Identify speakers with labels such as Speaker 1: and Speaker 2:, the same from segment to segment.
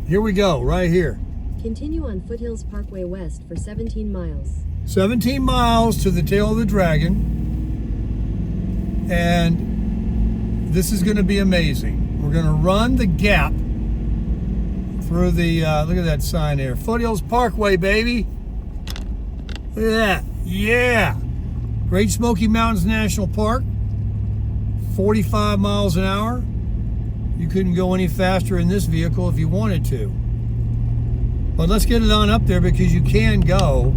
Speaker 1: here we go, right here.
Speaker 2: Continue on Foothills Parkway West for 17 miles.
Speaker 1: 17 miles to the tail of the dragon. And this is going to be amazing. We're going to run the gap through the, look at that sign there. Foothills Parkway, baby. Look at that. Yeah. Great Smoky Mountains National Park. 45 miles an hour. You couldn't go any faster in this vehicle if you wanted to. But let's get it on up there because you can go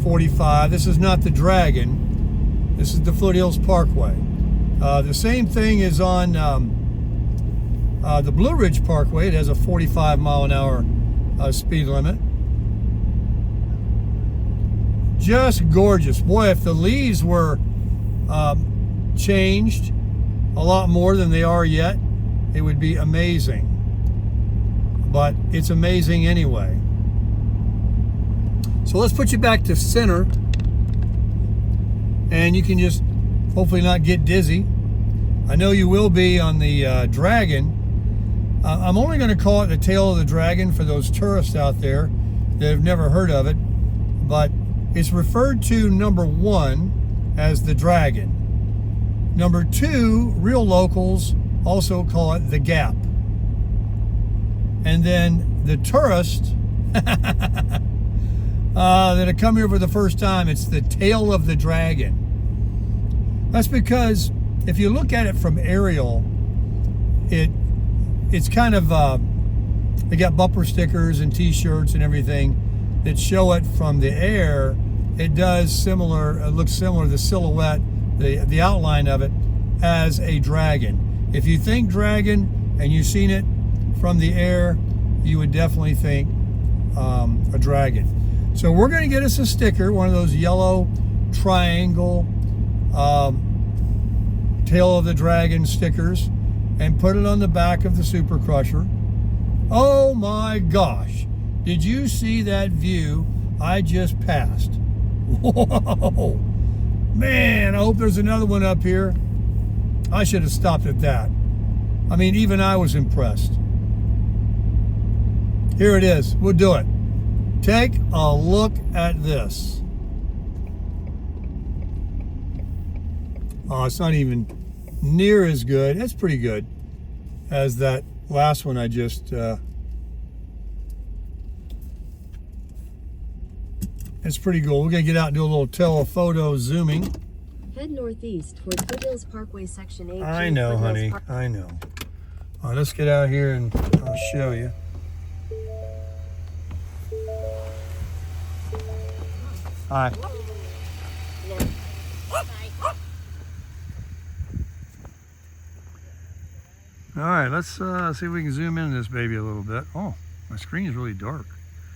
Speaker 1: 45. This is not the Dragon. This is the Foothills Parkway. The same thing is on the Blue Ridge Parkway. It has a 45 mile an hour speed limit. Just gorgeous. Boy, if the leaves were changed a lot more than they are yet, it would be amazing. But it's amazing anyway. So let's put you back to center, and you can just hopefully not get dizzy. I know you will be on the Dragon. I'm only going to call it the tail of the Dragon for those tourists out there that have never heard of it, but it's referred to, number one, as the Dragon. Number two, real locals also call it the Gap. And then the tourists that have come here for the first time, it's the tail of the Dragon. That's because if you look at it from aerial, it's kind of, they got bumper stickers and t-shirts and everything that show it from the air. It does similar, it looks similar, the silhouette, the outline of it, as a dragon. If you think dragon and you've seen it from the air, you would definitely think a dragon. So we're going to get us a sticker, one of those yellow triangle tail of the dragon stickers, and put it on the back of the Super Crusher. Oh my gosh, did you see that view I just passed? Whoa, man, I hope there's another one up here. I should have stopped at that. I mean, even I was impressed. Here it is. We'll do it. Take a look at this. Oh, it's not even near as good. It's pretty good as that last one I just... It's pretty cool. We're going to get out and do a little telephoto zooming.
Speaker 2: Head northeast toward Foothills Parkway Section 8.
Speaker 1: I know, honey. I know. All right, let's get out here and I'll show you. Hi. All right, let's see if we can zoom in this baby a little bit. Oh, my screen is really dark.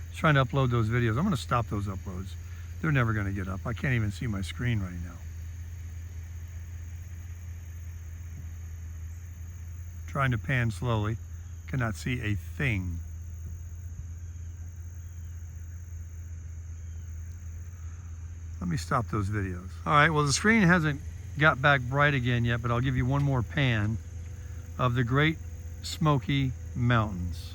Speaker 1: Just trying to upload those videos. I'm going to stop those uploads. They're never going to get up. I can't even see my screen right now. Trying to pan slowly. Cannot see a thing. Let me stop those videos. All right, well, the screen hasn't got back bright again yet, but I'll give you one more pan of the Great Smoky Mountains.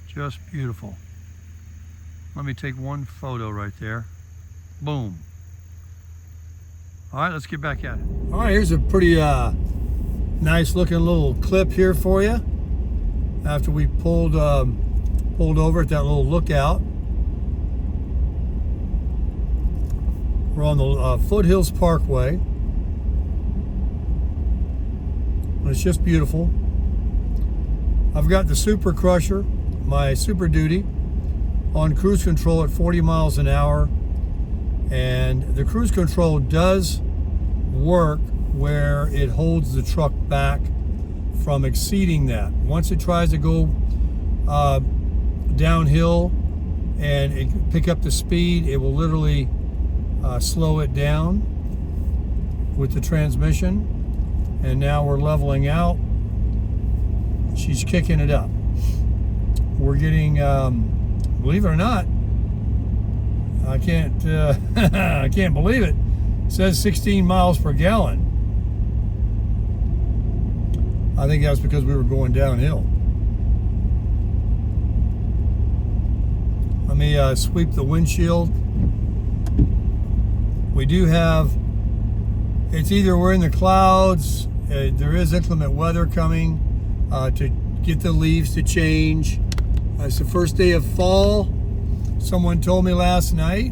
Speaker 1: Just beautiful. Let me take one photo right there. Boom. All right, let's get back at it. All right, here's a pretty nice looking little clip here for you. After we pulled over at that little lookout. We're on the Foothills Parkway. It's just beautiful. I've got the Super Crusher, my Super Duty, on cruise control at 40 miles an hour. And the cruise control does work where it holds the truck back from exceeding that. Once it tries to go downhill and pick up the speed, it will literally slow it down with the transmission. And now we're leveling out. She's kicking it up. We're getting, believe it or not, I can't I can't believe it. It says 16 miles per gallon. I think that's because we were going downhill. Let me sweep the windshield. We do have, it's either we're in the clouds, there is inclement weather coming to get the leaves to change. It's the first day of fall. Someone told me last night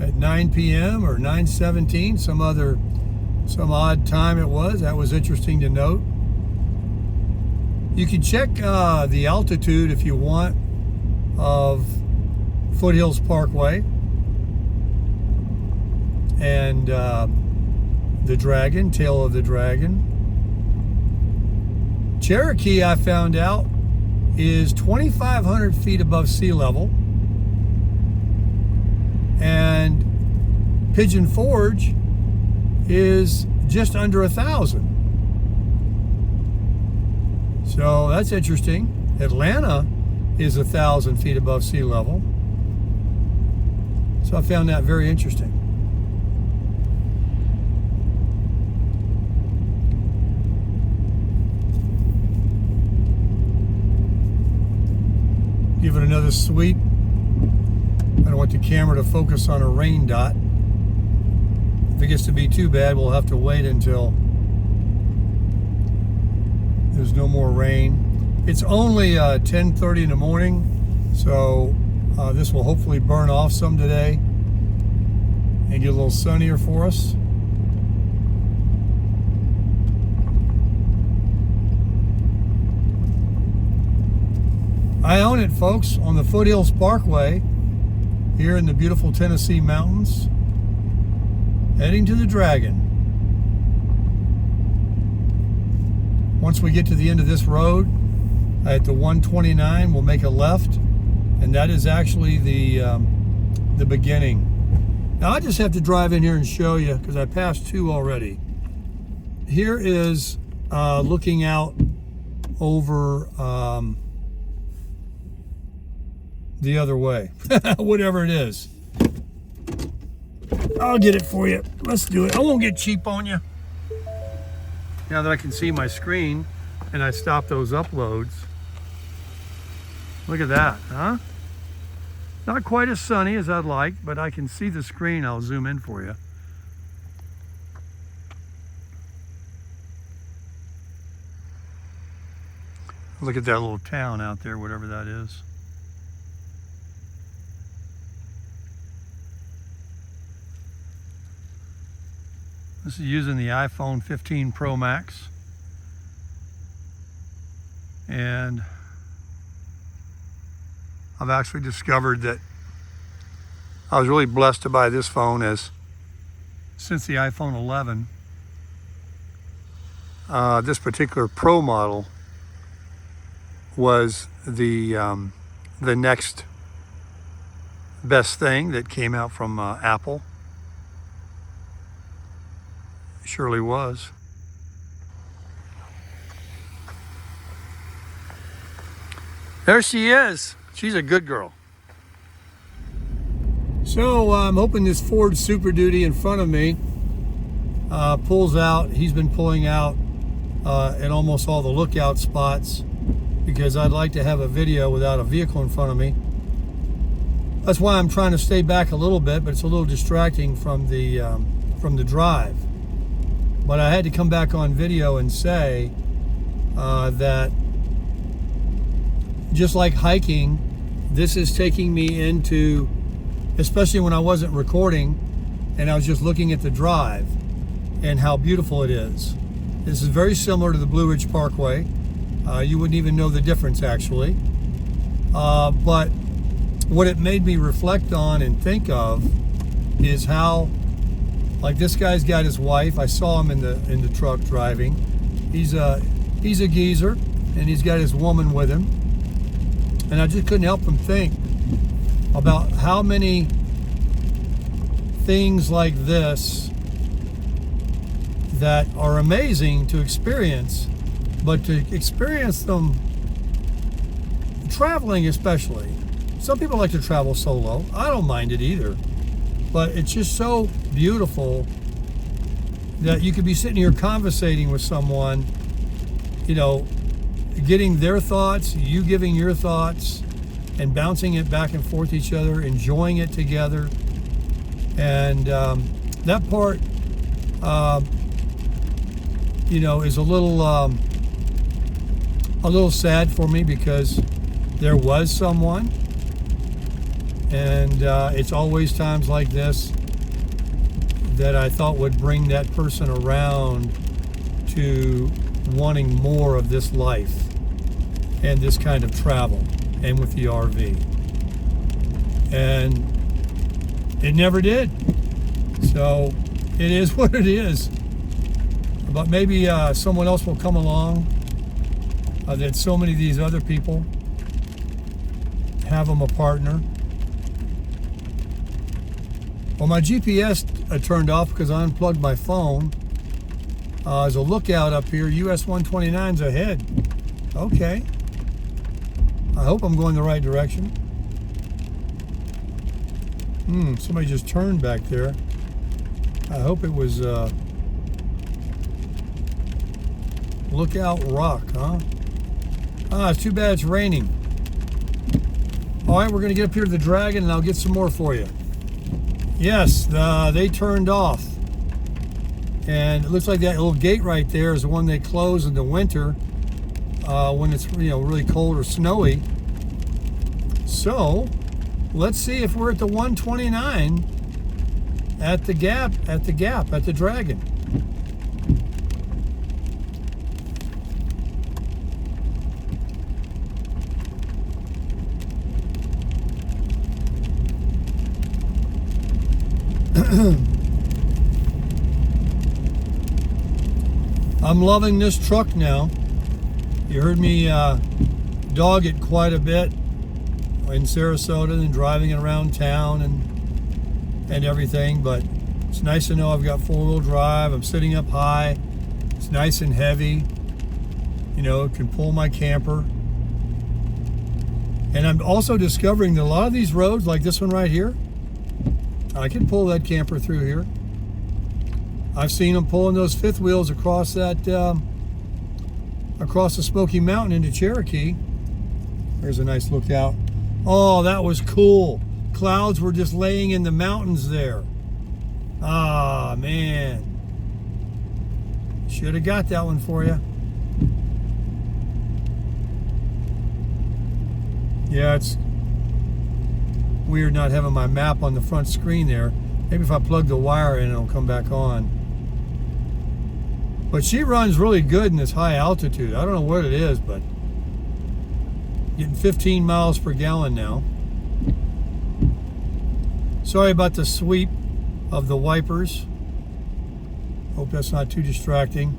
Speaker 1: at 9 p.m. or 9:17, some odd time it was. That was interesting to note. You can check the altitude if you want of Foothills Parkway and the Dragon, Tail of the Dragon. Cherokee, I found out, is 2,500 feet above sea level, and Pigeon Forge is just under 1,000. So that's interesting. Atlanta is 1,000 feet above sea level. So I found that very interesting. Give it another sweep. I don't want the camera to focus on a rain dot. If it gets to be too bad, we'll have to wait until there's no more rain. It's only 10:30 in the morning, so this will hopefully burn off some today and get a little sunnier for us. I own it, folks, on the Foothills Parkway here in the beautiful Tennessee mountains, heading to the Dragon. Once we get to the end of this road at the 129, we'll make a left, and that is actually the beginning. Now I just have to drive in here and show you because I passed two already. Here is looking out over the other way, whatever it is. I'll get it for you. Let's do it. I won't get cheap on you. Now that I can see my screen and I stop those uploads. Look at that, huh? Not quite as sunny as I'd like, but I can see the screen. I'll zoom in for you. Look at that little town out there, whatever that is. This is using the iPhone 15 Pro Max. And I've actually discovered that I was really blessed to buy this phone since the iPhone 11. This particular Pro model was the next best thing that came out from Apple. Surely was. There she is. She's a good girl. So I'm hoping this Ford Super Duty in front of me pulls out. He's been pulling out in almost all the lookout spots because I'd like to have a video without a vehicle in front of me. That's why I'm trying to stay back a little bit, but it's a little distracting from the drive. But I had to come back on video and say that just like hiking, this is taking me into, especially when I wasn't recording and I was just looking at the drive and how beautiful it is. This is very similar to the Blue Ridge Parkway. You wouldn't even know the difference actually. But what it made me reflect on and think of is how, like, this guy's got his wife. I saw him in the truck driving. He's a geezer, and he's got his woman with him. And I just couldn't help but think about how many things like this that are amazing to experience, but to experience them traveling especially. Some people like to travel solo. I don't mind it either. But it's just so beautiful that you could be sitting here conversating with someone getting their thoughts, you giving your thoughts, and bouncing it back and forth each other, enjoying it together. And that part, is a little sad for me, because there was someone, and it's always times like this that I thought would bring that person around to wanting more of this life and this kind of travel, and with the RV. And it never did. So it is what it is. But maybe someone else will come along. That so many of these other people have them a partner. Well, my GPS turned off because I unplugged my phone. There's a lookout up here. US 129's ahead. Okay. I hope I'm going the right direction. Somebody just turned back there. I hope it was Lookout Rock, huh? It's too bad it's raining. All right, we're going to get up here to the Dragon, and I'll get some more for you. Yes, they turned off. And it looks like that little gate right there is the one they close in the winter when it's really cold or snowy. So let's see if we're at the 129 at the gap, at the Dragon. I'm loving this truck now. You heard me dog it quite a bit in Sarasota and driving it around town and everything, but it's nice to know I've got four-wheel drive. I'm sitting up high. It's nice and heavy. It can pull my camper. And I'm also discovering that a lot of these roads, like this one right here, I can pull that camper through here. I've seen them pulling those fifth wheels across that, across the Smoky Mountain into Cherokee. There's a nice lookout. Oh, that was cool. Clouds were just laying in the mountains there. Ah, man. Should have got that one for you. Yeah, it's weird not having my map on the front screen there. Maybe if I plug the wire in, it'll come back on. But she runs really good in this high altitude. I don't know what it is, but getting 15 miles per gallon now. Sorry about the sweep of the wipers. Hope that's not too distracting.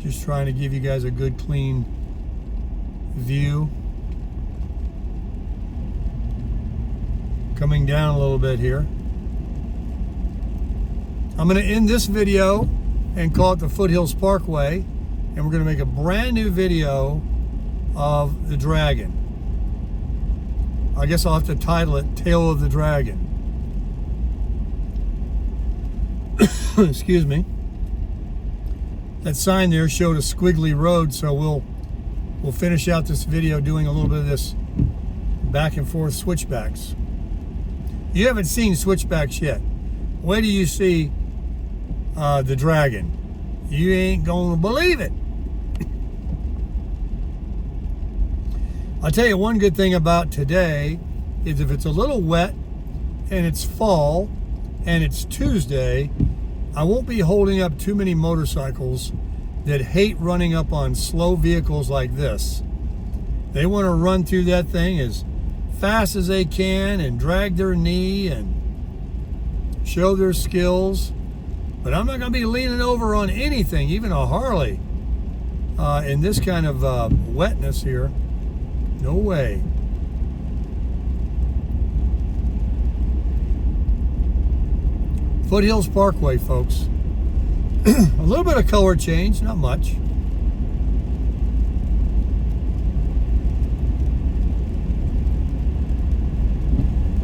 Speaker 1: Just trying to give you guys a good, clean view. Coming down a little bit here. I'm going to end this video and call it the Foothills Parkway, and we're going to make a brand new video of the Dragon. I guess I'll have to title it Tale of the Dragon. Excuse me. That sign there showed a squiggly road, so we'll finish out this video doing a little bit of this back and forth switchbacks. You haven't seen switchbacks yet. Wait till you see the Dragon. You ain't gonna believe it. I'll tell you one good thing about today is if it's a little wet and it's fall and it's Tuesday, I won't be holding up too many motorcycles that hate running up on slow vehicles like this. They want to run through that thing as fast as they can and drag their knee and show their skills. But I'm not going to be leaning over on anything, even a Harley, in this kind of wetness here. No way. Foothills Parkway, folks. A little bit of color change, not much.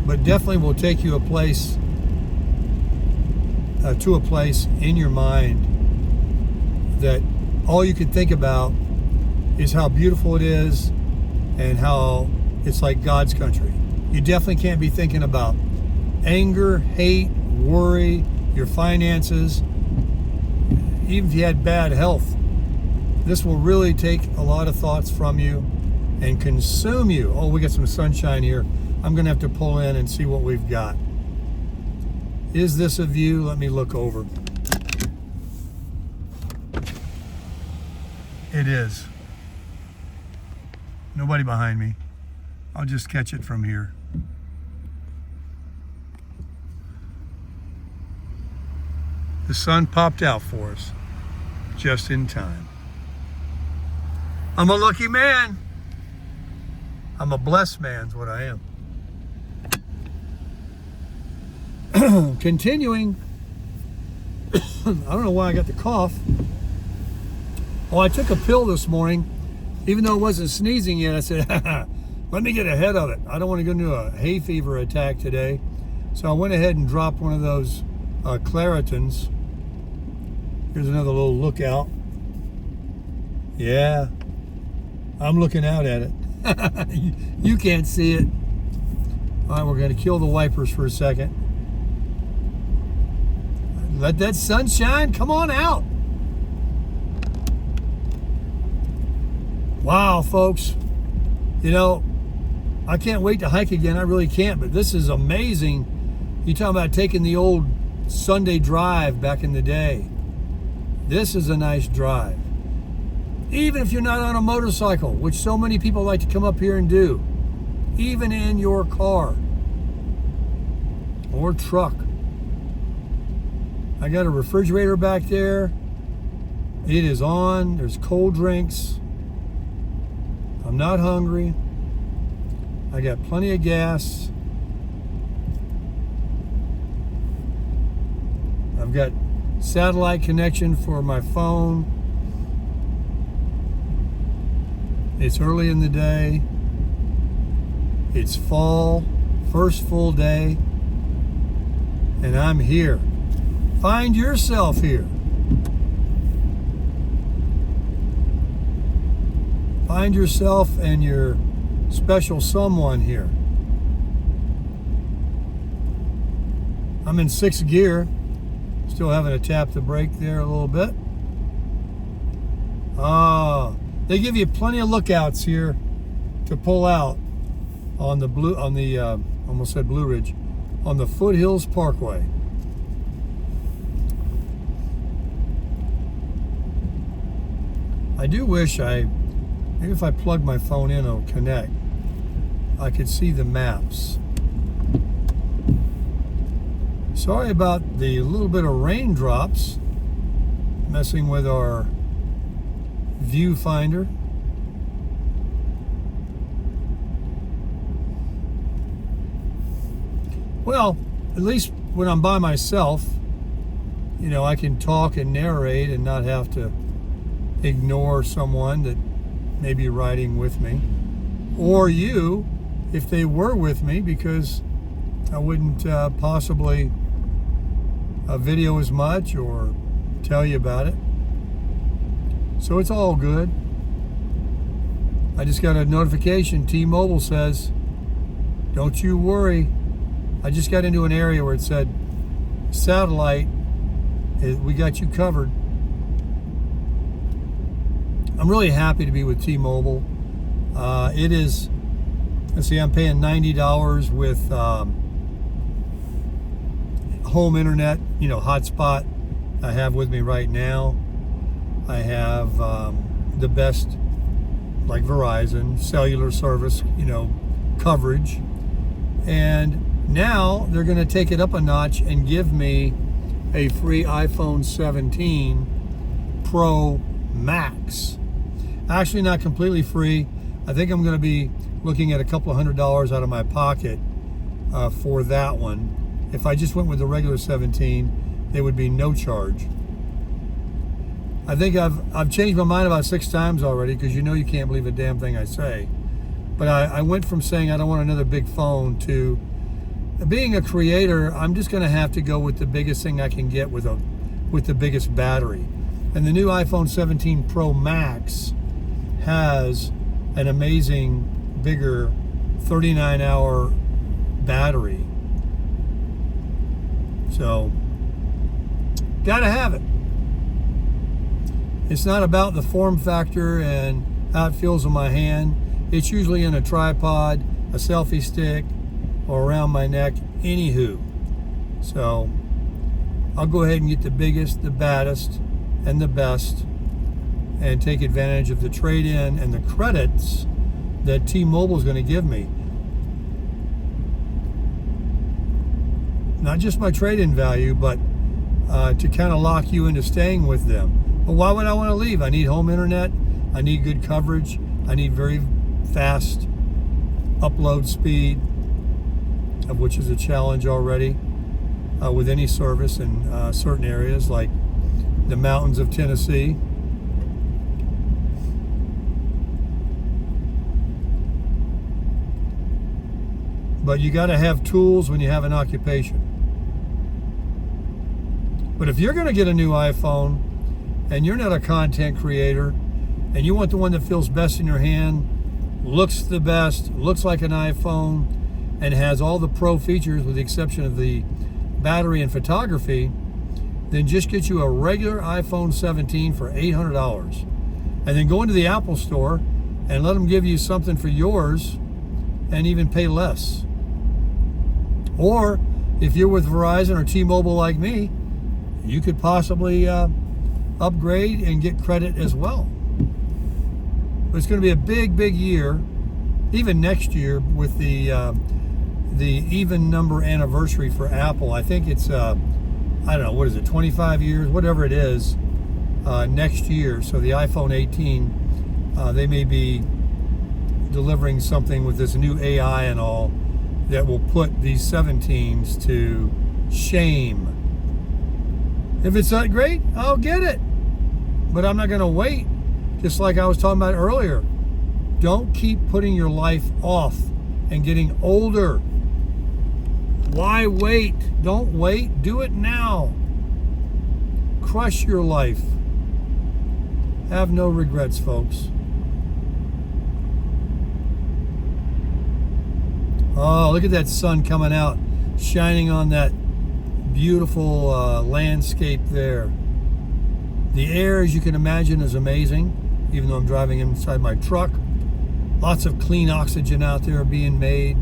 Speaker 1: But definitely will take you a place, to a place in your mind that all you can think about is how beautiful it is and how it's like God's country. You definitely can't be thinking about anger, hate, worry, your finances, even if you had bad health. This will really take a lot of thoughts from you and consume you. Oh, we got some sunshine here. I'm going to have to pull in and see what we've got. Is this a view? Let me look over. It is. Nobody behind me. I'll just catch it from here. The sun popped out for us just in time. I'm a lucky man. I'm a blessed man is what I am. Continuing. I don't know why I got the cough. Oh, I took a pill this morning. Even though it wasn't sneezing yet, I said, let me get ahead of it. I don't want to go into a hay fever attack today. So I went ahead and dropped one of those Claritins. Here's another little lookout. Yeah, I'm looking out at it. You can't see it. All right, we're going to kill the wipers for a second. Let that sunshine come on out. Wow, folks. You know, I can't wait to hike again. I really can't, but this is amazing. You talking about taking the old Sunday drive back in the day. This is a nice drive. Even if you're not on a motorcycle, which so many people like to come up here and do. Even in your car or truck. I got a refrigerator back there. It is on. There's cold drinks. I'm not hungry. I got plenty of gas. I've got satellite connection for my phone. It's early in the day. It's fall, first full day, and I'm here. Find yourself here. Find yourself and your special someone here. I'm in 6th gear. Still having to tap the brake there a little bit. They give you plenty of lookouts here to pull out on the almost said Blue Ridge, on the Foothills Parkway. I do wish maybe if I plug my phone in, it'll connect. I could see the maps. Sorry about the little bit of raindrops messing with our viewfinder. Well, at least when I'm by myself, you know, I can talk and narrate and not have to ignore someone that may be riding with me, or you if they were with me, because I wouldn't possibly video as much or tell you about it. So it's all good. I just got a notification. T-Mobile says, don't you worry. I just got into an area where it said, satellite, we got you covered. I'm really happy to be with T-Mobile. It is, let's see, I'm paying $90 with home internet, you know, hotspot I have with me right now. I have the best, like Verizon, cellular service, you know, coverage. And now they're going to take it up a notch and give me a free iPhone 17 Pro Max. Actually, not completely free. I think I'm going to be looking at a couple of $100 out of my pocket for that one. If I just went with the regular 17, there would be no charge. I think I've changed my mind about 6 times already, because you know you can't believe a damn thing I say. But I went from saying I don't want another big phone to being a creator. I'm just going to have to go with the biggest thing I can get with the biggest battery. And the new iPhone 17 Pro Max has an amazing, bigger 39-hour battery. So, gotta have it. It's not about the form factor and how it feels in my hand. It's usually in a tripod, a selfie stick, or around my neck, anywho. So, I'll go ahead and get the biggest, the baddest, and the best, and take advantage of the trade-in and the credits that T-Mobile is going to give me. Not just my trade-in value, but to kind of lock you into staying with them. But why would I want to leave? I need home internet. I need good coverage. I need very fast upload speed, of which is a challenge already with any service in certain areas like the mountains of Tennessee. But you got to have tools when you have an occupation. But if you're going to get a new iPhone and you're not a content creator and you want the one that feels best in your hand, looks the best, looks like an iPhone, and has all the pro features with the exception of the battery and photography, then just get you a regular iPhone 17 for $800. And then go into the Apple store and let them give you something for yours and even pay less. Or if you're with Verizon or T-Mobile like me, you could possibly upgrade and get credit as well. But it's going to be a big, big year, even next year with the even number anniversary for Apple. I think it's, I don't know, what is it, 25 years, whatever it is, next year. So the iPhone 18, they may be delivering something with this new AI and all that will put these 17s to shame. If it's not great, I'll get it. But I'm not going to wait. Just like I was talking about earlier. Don't keep putting your life off and getting older. Why wait? Don't wait. Do it now. Crush your life. Have no regrets, folks. Oh, look at that sun coming out, shining on that beautiful landscape there. The air, as you can imagine, is amazing, even though I'm driving inside my truck. Lots of clean oxygen out there being made.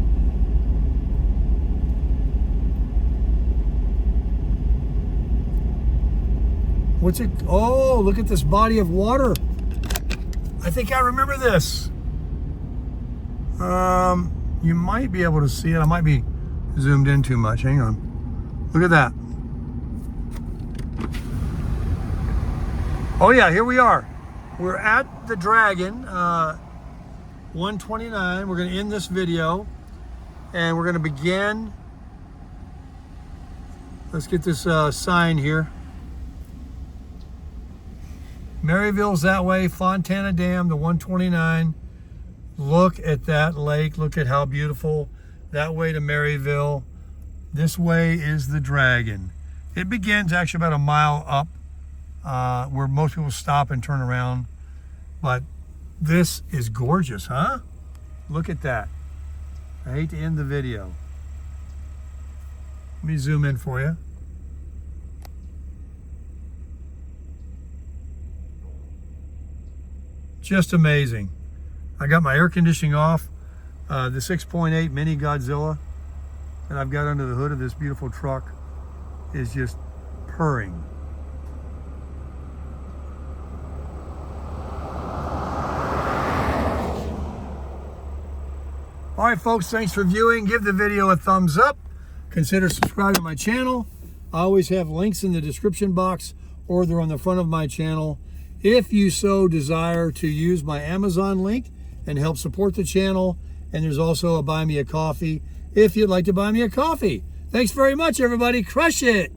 Speaker 1: What's it? Oh, look at this body of water. I think I remember this. You might be able to see it. I might be zoomed in too much. Hang on. Look at that. Oh yeah, here we are. We're at the Dragon, 129. We're going to end this video and we're going to begin. Let's get this sign here. Maryville's that way, Fontana Dam, the 129. Look at that lake. Look at how beautiful. That way to Maryville. This way is the Dragon. It begins actually about a mile up where most people stop and turn around. But this is gorgeous, huh? Look at that. I hate to end the video. Let me zoom in for you. Just amazing. I got my air conditioning off, the 6.8 Mini Godzilla that I've got under the hood of this beautiful truck is just purring. All right, folks, thanks for viewing. Give the video a thumbs up. Consider subscribing to my channel. I always have links in the description box or they're on the front of my channel. If you so desire to use my Amazon link and help support the channel, and there's also a buy me a coffee if you'd like to buy me a coffee. Thanks very much, everybody. Crush it.